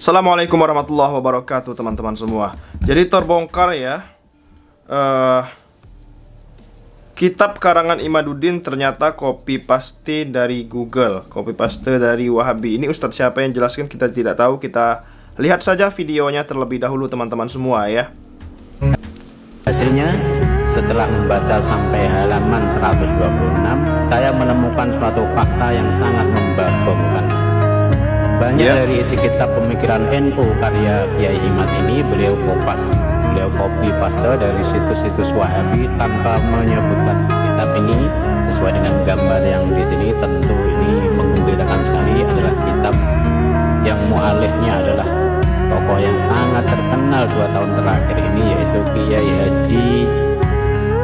Assalamualaikum warahmatullahi wabarakatuh teman-teman semua. Jadi terbongkar ya, kitab karangan Imaduddin ternyata copy paste dari Google, copy paste dari Wahabi. Ini Ustadz siapa yang jelaskan kita tidak tahu. Kita lihat saja videonya terlebih dahulu teman-teman semua ya. Hasilnya, setelah membaca sampai halaman 126, saya menemukan suatu fakta yang sangat membagongkan. Banyak dari isi kitab pemikiran NU karya Kiai Imad ini beliau copy paste dari situs-situs Wahabi tanpa menyebutkan. Kitab ini sesuai dengan gambar yang di sini, tentu ini menggembirakan sekali. Adalah kitab yang mu'alifnya adalah tokoh yang sangat terkenal 2 tahun terakhir ini, yaitu Kiai Haji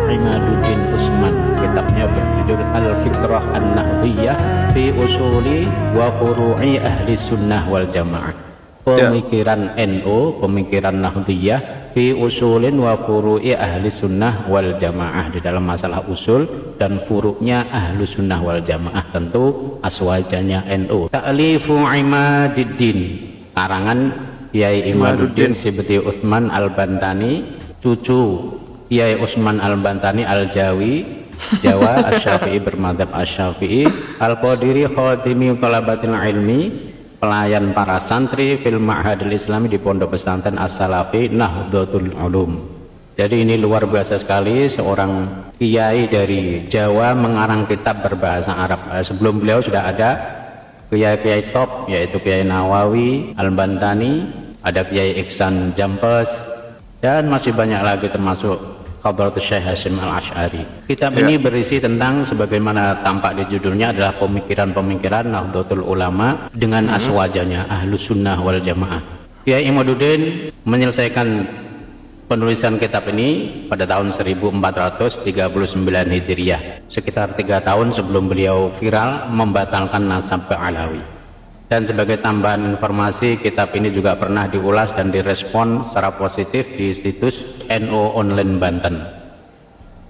Imaduddin Usman. Kitabnya berjudul Al-Fiqrah An-Nahdhiyah fi Usuli wa Furu'i Ahli Sunnah wal Jamaah. Pemikiran NU, pemikiran Nahdhiyah fi usulin wa furu'i Ahli Sunnah wal Jamaah, di dalam masalah usul dan furu'nya Ahli Sunnah wal Jamaah, tentu aswajanya NU. Ta'lifu Imaduddin, karangan Kiai Imaduddin Sibti Utsman Al-Bantani, cucu Kiai Utsman Al-Bantani Al-Jawi, Jawa, Asy-Syafi'i bermadzhab Asy-Syafi'i, Al-Qadiri Khatimi Thalabatil Ilmi, pelayan para santri fil Ma'hadil Islami di Pondok Pesantren As-Salafi Nahdlatul Ulum. Jadi ini luar biasa sekali, seorang kiai dari Jawa mengarang kitab berbahasa Arab. Sebelum beliau sudah ada kiai-kiai top, yaitu Kiai Nawawi Al-Bantani, ada Kiai Iksan Jampes, dan masih banyak lagi termasuk Hadratus Syekh Hasyim Al-Asy'ari. Kitab ini berisi tentang, sebagaimana tampak di judulnya, adalah pemikiran-pemikiran Nahdlatul Ulama dengan aswajanya Ahlus Sunnah wal Jamaah. Kiai Imaduddin menyelesaikan penulisan kitab ini pada tahun 1439 Hijriah, sekitar 3 tahun sebelum beliau viral membatalkan nasab Alawi. Dan sebagai tambahan informasi, kitab ini juga pernah diulas dan direspon secara positif di situs NU Online Banten.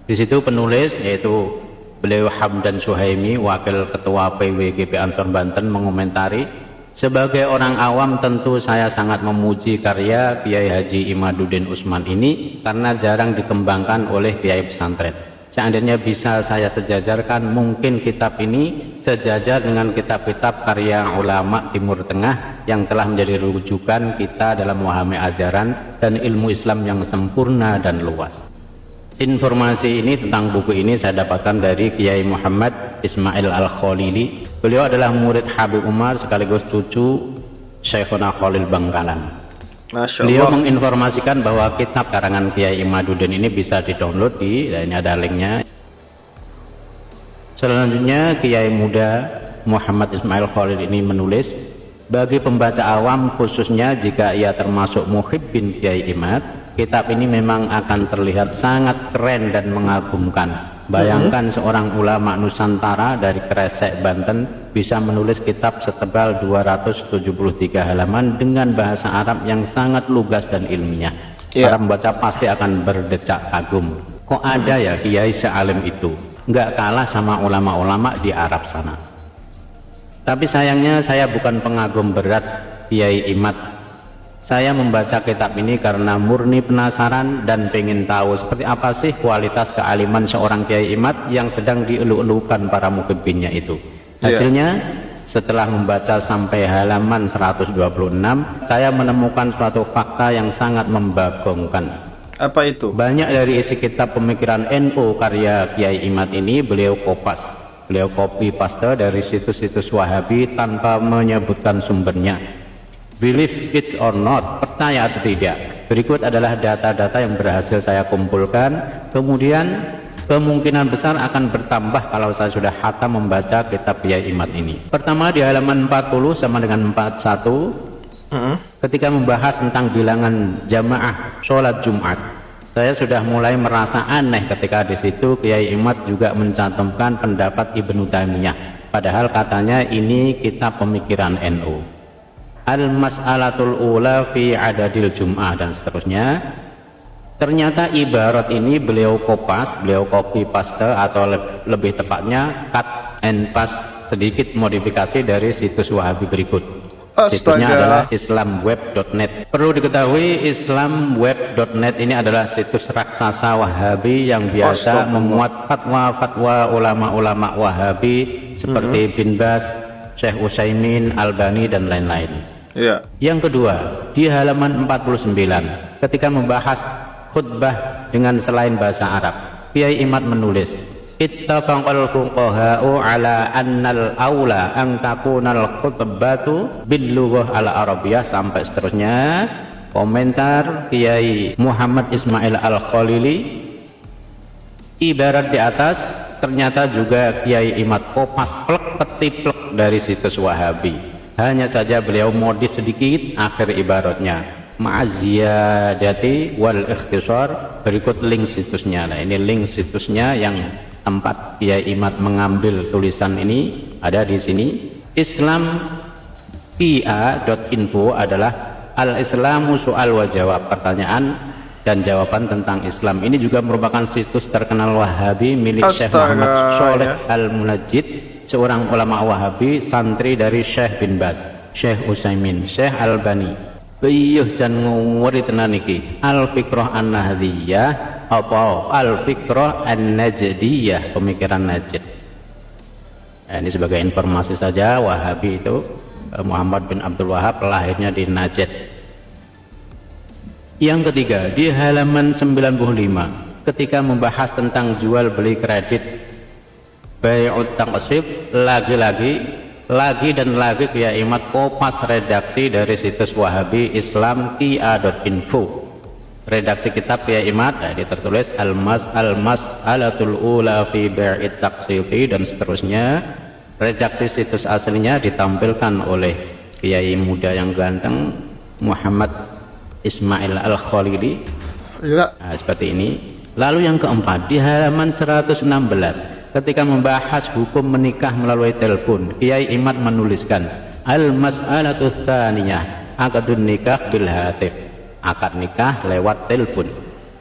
Di situ penulis, yaitu beliau Hamdan Suhaimi, wakil ketua PWGP Ansor Banten, mengomentari, sebagai orang awam tentu saya sangat memuji karya Kiai Haji Imaduddin Usman ini karena jarang dikembangkan oleh kiai pesantren. Seandainya bisa saya sejajarkan, mungkin kitab ini sejajar dengan kitab-kitab karya ulama Timur Tengah yang telah menjadi rujukan kita dalam memahami ajaran dan ilmu Islam yang sempurna dan luas. Informasi ini tentang buku ini saya dapatkan dari Kiai Muhammad Ismail Al-Khalili. Beliau adalah murid Habib Umar sekaligus cucu Syekhuna Khalil Bangkalan. Beliau menginformasikan bahwa kitab karangan Kiai Imaduddin ini bisa di-download ini ada linknya. Selanjutnya Kiai muda Muhammad Ismail Khalil ini menulis, bagi pembaca awam khususnya jika ia termasuk muhibbin Kiai Imad, kitab ini memang akan terlihat sangat keren dan mengagumkan. Bayangkan seorang ulama Nusantara dari Kresek, Banten bisa menulis kitab setebal 273 halaman dengan bahasa Arab yang sangat lugas dan ilmiah. Para pembaca pasti akan berdecak kagum. Kok ada ya kiai sealim itu? Nggak kalah sama ulama-ulama di Arab sana. Tapi sayangnya saya bukan pengagum berat Kiai Imad. Saya membaca kitab ini karena murni penasaran dan pengen tahu seperti apa sih kualitas kealiman seorang Kiai Imad yang sedang dielu-elukan para muhibbinnya itu. Hasilnya, setelah membaca sampai halaman 126, saya menemukan suatu fakta yang sangat membagongkan. Apa itu? Banyak dari isi kitab pemikiran NU karya Kiai Imad ini beliau copy paste dari situs-situs Wahabi tanpa menyebutkan sumbernya. Believe it or not, percaya atau tidak, berikut adalah data-data yang berhasil saya kumpulkan. Kemudian kemungkinan besar akan bertambah kalau saya sudah khatam membaca kitab Kiai Imad ini. Pertama, di halaman 40 sama dengan 41, ketika membahas tentang bilangan jamaah sholat Jumat, saya sudah mulai merasa aneh ketika di situ Kiai Imad juga mencantumkan pendapat Ibnu Taimiyah, padahal katanya ini kitab pemikiran NU. Al-mas'alatul ula fi adadil jum'ah dan seterusnya. Ternyata ibarat ini beliau copy paste atau lebih tepatnya cut and paste sedikit modifikasi dari situs Wahabi berikut. Situsnya Astaga. adalah islamweb.net. Perlu diketahui islamweb.net ini adalah situs raksasa Wahabi yang biasa Astagfirullah. memuat fatwa-fatwa ulama-ulama Wahabi seperti Bin Bas, Syekh Utsaimin, Albani dan lain-lain. Ya. Yang kedua, di halaman 49 ketika membahas khutbah dengan selain bahasa Arab, Kiai Imad menulis, ittafaqal fuqaha'u ala annal aula an takunal khutbatu bil lughah al arabiyyah, sampai seterusnya. Komentar Kiai Muhammad Ismail Al-Khalili, ibarat di atas, ternyata juga Kiai Imad kopas plek ketiplek dari situs Wahabi. Hanya saja beliau modif sedikit akhir ibaratnya, ma'aziyadati wal ikhtisar. Berikut link situsnya. Nah, ini link situsnya yang tempat Kiai Imad mengambil tulisan ini ada di sini. Islampa.info adalah al-islamu soal wa jawab, pertanyaan dan jawaban tentang Islam. Ini juga merupakan situs terkenal Wahabi milik Syekh Muhammad Sholeh Al-Munajjid, seorang ulama Wahabi, santri dari Syekh Bin Baz, Syekh Utsaimin, Syekh Albani. Biyuh jan nguri tenan iki. Al-Fikrah An-Nahdiyah apa Al-Fikrah An-Najdiyah, pemikiran Najd. Nah, ini sebagai informasi saja, Wahabi itu Muhammad bin Abdul Wahab lahirnya di Najd. Yang ketiga, di halaman 95 ketika membahas tentang jual beli kredit bai'ut taqsib, lagi dan lagi Kiai Imad kopas redaksi dari situs Wahabi islamtia.info. Redaksi kitab Kiai Imad, ini tertulis al-mas'alatul ula fi bai'it taqsibi dan seterusnya. Redaksi situs aslinya ditampilkan oleh Kiai muda yang ganteng Muhammad Ismail Al-Khalili. Ya. Nah, seperti ini. Lalu yang keempat, di halaman 116 ketika membahas hukum menikah melalui telepon, Kiai Imad menuliskan al-mas'alatu tsaniyah aqdun nikah bil hatif, akad nikah lewat telepon.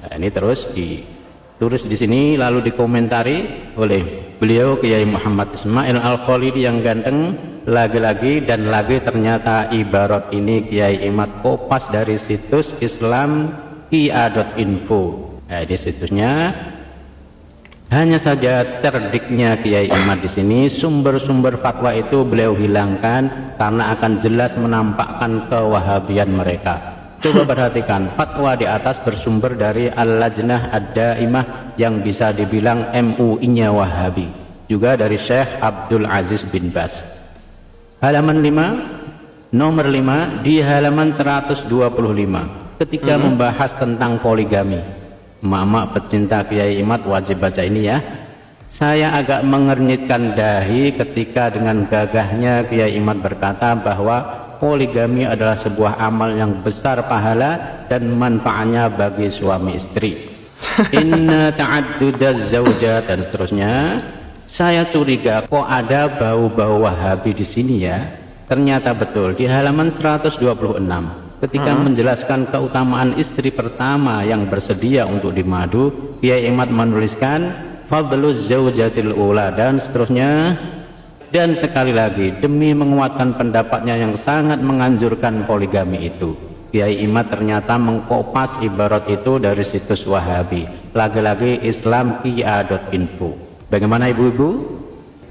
Nah, ini terus ditulis di sini lalu dikomentari oleh beliau Kiai Muhammad Ismail Al-Khalidi yang ganteng. Lagi-lagi dan lagi ternyata ibarat ini Kiai Imad kopas dari situs islamtia.info. Nah, di situsnya. Hanya saja cerdiknya Kiai Imad di sini, sumber-sumber fatwa itu beliau hilangkan karena akan jelas menampakkan kewahabian mereka. Coba perhatikan, fatwa di atas bersumber dari Al-Lajnah Ad-Daimah yang bisa dibilang MUI-nya Wahabi, juga dari Syekh Abdul Aziz bin Baz. Halaman 5, nomor 5 di halaman 125 ketika membahas tentang poligami. Mak-mak pecinta Kiai Imad wajib baca ini ya. Saya agak mengernyitkan dahi ketika dengan gagahnya Kiai Imad berkata bahwa poligami adalah sebuah amal yang besar pahala dan manfaatnya bagi suami istri. Inna ta'addudaz zawjat dan seterusnya. Saya curiga kok ada bau-bau Wahabi di sini ya. Ternyata betul di halaman 126 ketika menjelaskan keutamaan istri pertama yang bersedia untuk dimadu, Kiai Imad menuliskan fadluz zaujatil ula dan seterusnya. Dan sekali lagi demi menguatkan pendapatnya yang sangat menganjurkan poligami itu, Kiai Imad ternyata mengkopas ibarat itu dari situs Wahabi, lagi-lagi islamtia.info. Bagaimana ibu-ibu?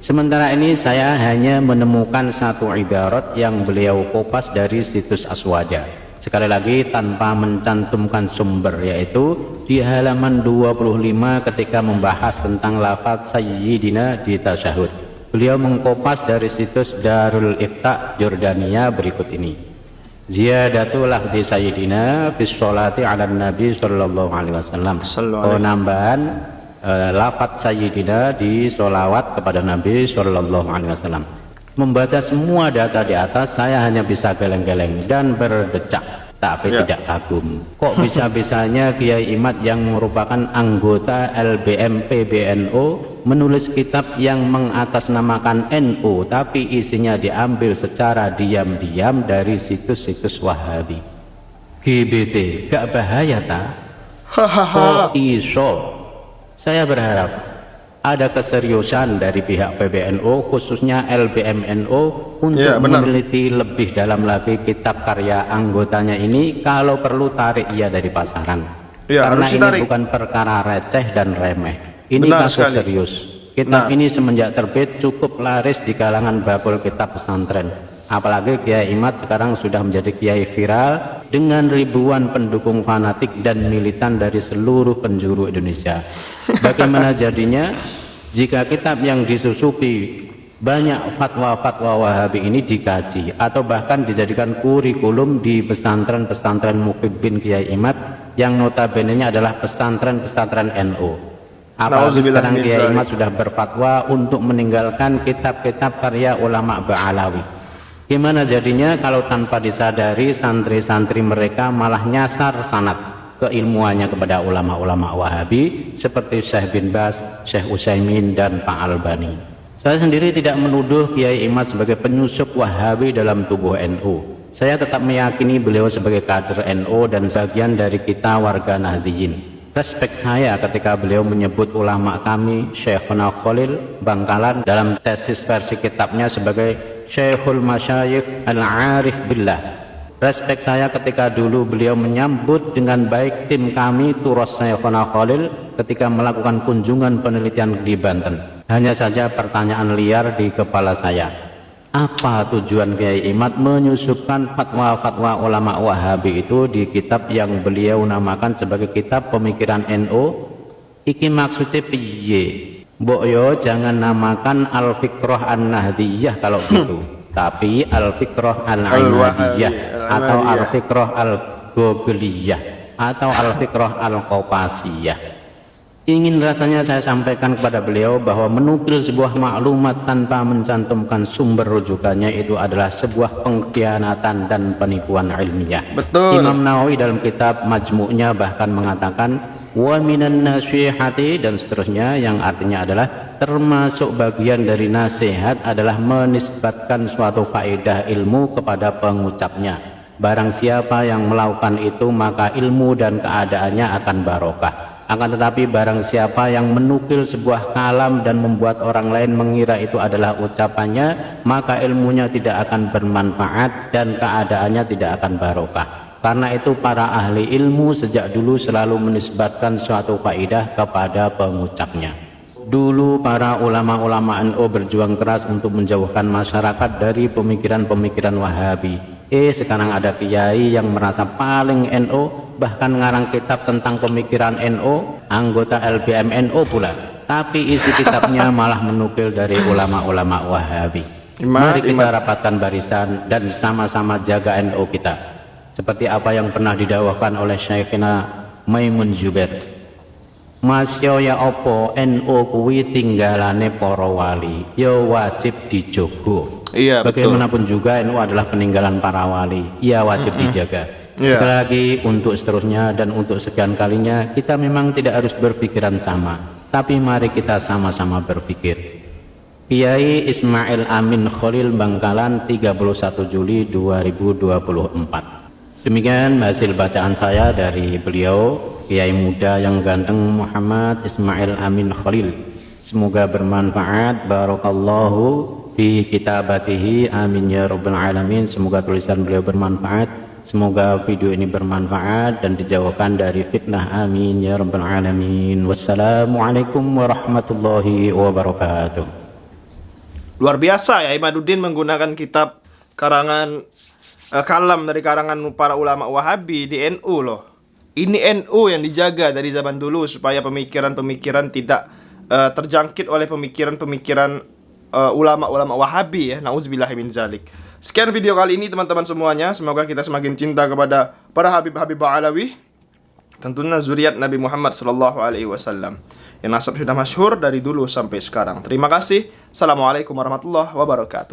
Sementara ini saya hanya menemukan satu ibarat yang beliau kopas dari situs Aswaja. Sekali lagi tanpa mencantumkan sumber, yaitu di halaman 25 ketika membahas tentang lafaz Sayyidina di tasyahud. Beliau mengkopas dari situs Darul Ifta Jordania berikut ini. Ziyadatu lafzi Sayyidina bis sholati ala Nabi sallallahu alaihi wasallam. Penambahan lafaz Sayyidina di sholawat kepada Nabi sallallahu alaihi wasallam. Membaca semua data di atas saya hanya bisa geleng-geleng dan berdecak, tapi tidak kagum. Kok bisa-bisanya Kiai Imad yang merupakan anggota LBM PBNU menulis kitab yang mengatasnamakan NU tapi isinya diambil secara diam-diam dari situs-situs Wahabi. GBT gak bahaya ta? Kok iso? Saya berharap ada keseriusan dari pihak PBNU khususnya LBMNU untuk meneliti lebih dalam lagi kitab karya anggotanya ini, kalau perlu tarik ia dari pasaran. Karena ini bukan perkara receh dan remeh, ini kasus serius. Kitab ini semenjak terbit cukup laris di kalangan babul kitab pesantren. Apalagi Kiai Imad sekarang sudah menjadi kiai viral dengan ribuan pendukung fanatik dan militan dari seluruh penjuru Indonesia. Bagaimana jadinya jika kitab yang disusupi banyak fatwa-fatwa Wahabi ini dikaji atau bahkan dijadikan kurikulum di pesantren-pesantren Muhibbin Kiai Imad yang notabene-nya adalah pesantren-pesantren NU. Apalagi sekarang Kiai Imad sudah berfatwa untuk meninggalkan kitab-kitab karya ulama Ba'alawi. Gimana jadinya kalau tanpa disadari santri-santri mereka malah nyasar sanad keilmuannya kepada ulama-ulama Wahabi seperti Syekh bin Baz, Syekh Utsaimin dan Pak Albani. Saya sendiri tidak menuduh Kiai Imad sebagai penyusup Wahabi dalam tubuh NU. Saya tetap meyakini beliau sebagai kader NU dan bagian dari kita warga Nahdliyin. Respek saya ketika beliau menyebut ulama kami Syekhuna Khalil Bangkalan dalam tesis versi kitabnya sebagai Syekhul Masyayikh Al-Arif Billah. Respek saya ketika dulu beliau menyambut dengan baik tim kami Turos Syekhuna Khalil ketika melakukan kunjungan penelitian di Banten. Hanya saja pertanyaan liar di kepala saya, apa tujuan Kiai Imad menyusupkan fatwa-fatwa ulama Wahabi itu di kitab yang beliau namakan sebagai kitab pemikiran NU? Iki maksudnya piye? Mbok yo jangan namakan Al-Fiqrah An-Nahdiyah kalau gitu, tapi Al-Fiqrah Al-Imadiyah atau Al-Fiqrah Al-Gogeliyah atau Al-Fiqrah Al-Qopasiyah. Ingin rasanya saya sampaikan kepada beliau bahwa menukil sebuah maklumat tanpa mencantumkan sumber rujukannya itu adalah sebuah pengkhianatan dan penipuan ilmiah. Betul. Imam Nawawi dalam kitab Majmu'nya bahkan mengatakan wa minan nasihati dan seterusnya, yang artinya adalah termasuk bagian dari nasihat adalah menisbatkan suatu faedah ilmu kepada pengucapnya. Barang siapa yang melakukan itu maka ilmu dan keadaannya akan barokah. Akan tetapi barang siapa yang menukil sebuah kalam dan membuat orang lain mengira itu adalah ucapannya, maka ilmunya tidak akan bermanfaat dan keadaannya tidak akan barokah. Karena itu para ahli ilmu sejak dulu selalu menisbatkan suatu faidah kepada pengucapnya. Dulu para ulama-ulama NU berjuang keras untuk menjauhkan masyarakat dari pemikiran-pemikiran Wahabi. Sekarang ada kiai yang merasa paling NU, bahkan ngarang kitab tentang pemikiran NU, anggota LBMNU pula. Tapi isi kitabnya malah menukil dari ulama-ulama Wahabi. Mari kita rapatkan barisan dan sama-sama jaga NU kita. Seperti apa yang pernah didakwakan oleh Syekhina Maimun Zubair. Masya ya opo NU kuwi tinggalane para wali, ya wajib dijogo. Iya, bagaimanapun juga NU adalah peninggalan para wali, ya wajib dijaga. Sekali lagi untuk seterusnya dan untuk sekian kalinya kita memang tidak harus berpikiran sama, tapi mari kita sama-sama berpikir. Kiai Ismail Amin Khalil Bangkalan 31 Juli 2024. Demikian hasil bacaan saya dari beliau, Kiai muda yang ganteng Muhammad Ismail Amin Khalil. Semoga bermanfaat. Barakallahu fi kitabatihi, amin ya rabbal alamin. Semoga tulisan beliau bermanfaat, semoga video ini bermanfaat dan dijauhkan dari fitnah, amin ya rabbal alamin. Wassalamualaikum warahmatullahi wabarakatuh. Luar biasa ya, Imaduddin menggunakan kitab karangan kalam dari karangan para ulama Wahabi di NU loh. Ini NU yang dijaga dari zaman dulu supaya pemikiran-pemikiran tidak terjangkit oleh pemikiran-pemikiran ulama-ulama Wahabi ya. Nauzubillahi min zalik. Sekian video kali ini teman-teman semuanya. Semoga kita semakin cinta kepada para habib-habib Ba'alawi. Tentunya zuriat Nabi Muhammad SAW yang nasab sudah masyhur dari dulu sampai sekarang. Terima kasih. Assalamualaikum warahmatullahi wabarakatuh.